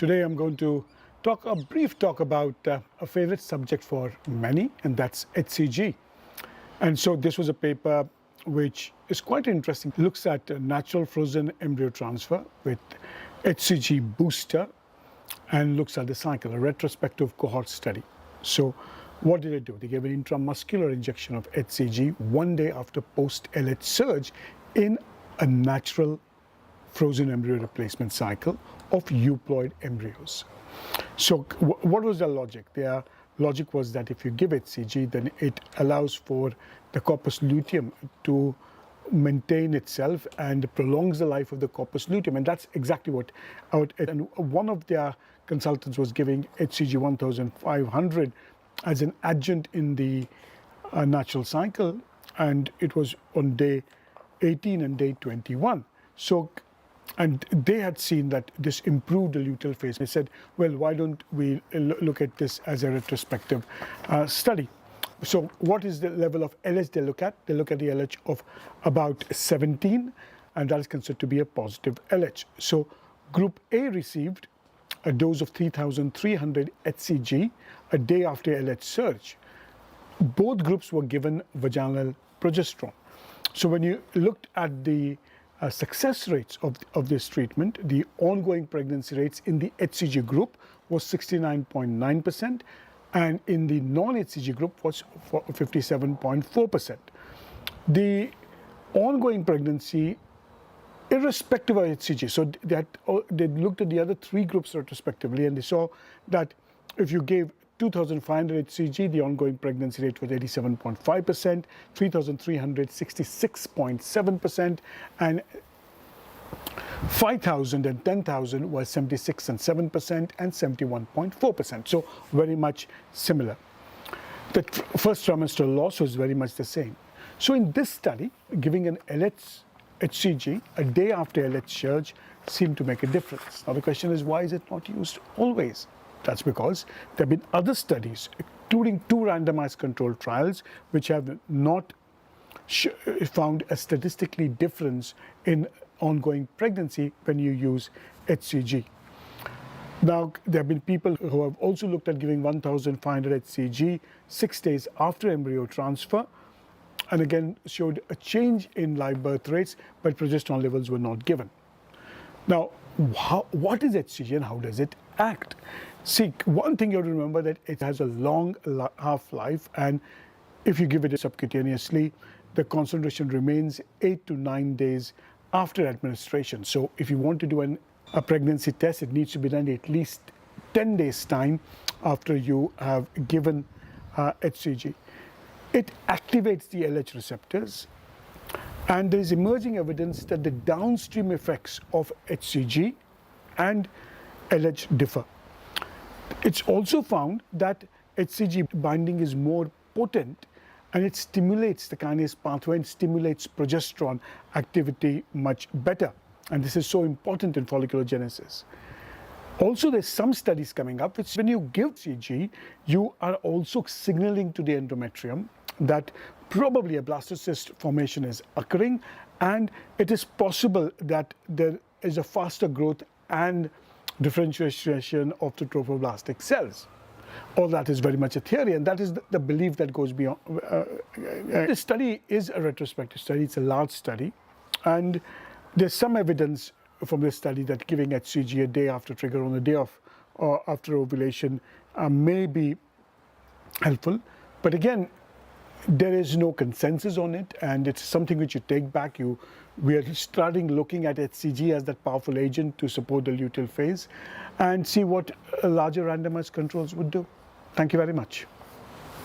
Today I'm going to talk a brief talk about a favorite subject for many, and that's HCG. And so this was a paper which is quite interesting. It looks at natural frozen embryo transfer with HCG booster and looks at the cycle, a retrospective cohort study. So what did they do? They gave an intramuscular injection of HCG 1 day after post-LH surge in a natural frozen embryo replacement cycle of euploid embryos. So what was their logic? Their logic was that if you give HCG, then it allows for the corpus luteum to maintain itself and prolongs the life of the corpus luteum, and that's exactly what and one of their consultants was giving HCG 1500 as an adjunct in the natural cycle, and it was on day 18 and day 21. And they had seen that this improved the luteal phase. They said, well, why don't we look at this as a retrospective study? So what is the level of LH they look at? They look at the LH of about 17, and that is considered to be a positive LH. So group A received a dose of 3,300 HCG a day after LH surge. Both groups were given vaginal progesterone. So when you looked at the success rates of this treatment, the ongoing pregnancy rates in the HCG group was 69.9%, and in the non-HCG group was 57.4%. The ongoing pregnancy, irrespective of HCG, so they looked at the other three groups retrospectively, and they saw that if you gave 2,500 HCG, the ongoing pregnancy rate was 87.5%, 3,300, 66.7%, and 5,000 and 10,000 was 76 and 7% and 71.4%. So very much similar. The first trimester loss was very much the same. So in this study, giving an HCG a day after LH surge seemed to make a difference. Now the question is, why is it not used always? That's because there have been other studies, including 2 randomized controlled trials, which have not found a statistically difference in ongoing pregnancy when you use HCG. Now, there have been people who have also looked at giving 1,500 HCG 6 days after embryo transfer, and again showed a change in live birth rates, but progesterone levels were not given. Now, what is HCG and how does it act? See, one thing you have to remember that it has a long half-life, and if you give it subcutaneously, the concentration remains 8 to 9 days after administration. So if you want to do a pregnancy test, it needs to be done at least 10 days time after you have given HCG. It activates the LH receptors, and there is emerging evidence that the downstream effects of HCG and LH differ. It's also found that HCG binding is more potent, and it stimulates the kinase pathway and stimulates progesterone activity much better. And this is so important in folliculogenesis. Also, there's some studies coming up which when you give HCG, you are also signaling to the endometrium that probably a blastocyst formation is occurring, and it is possible that there is a faster growth and differentiation of the trophoblastic cells. All that is very much a theory, and that is the belief that goes beyond. This study is a retrospective study. It's a large study, and there's some evidence from this study that giving HCG a day after trigger on the day of or after ovulation may be helpful. But again, there is no consensus on it, and it's something which you take back. We are starting looking at HCG as that powerful agent to support the luteal phase and see what larger randomized controls would do. Thank you very much.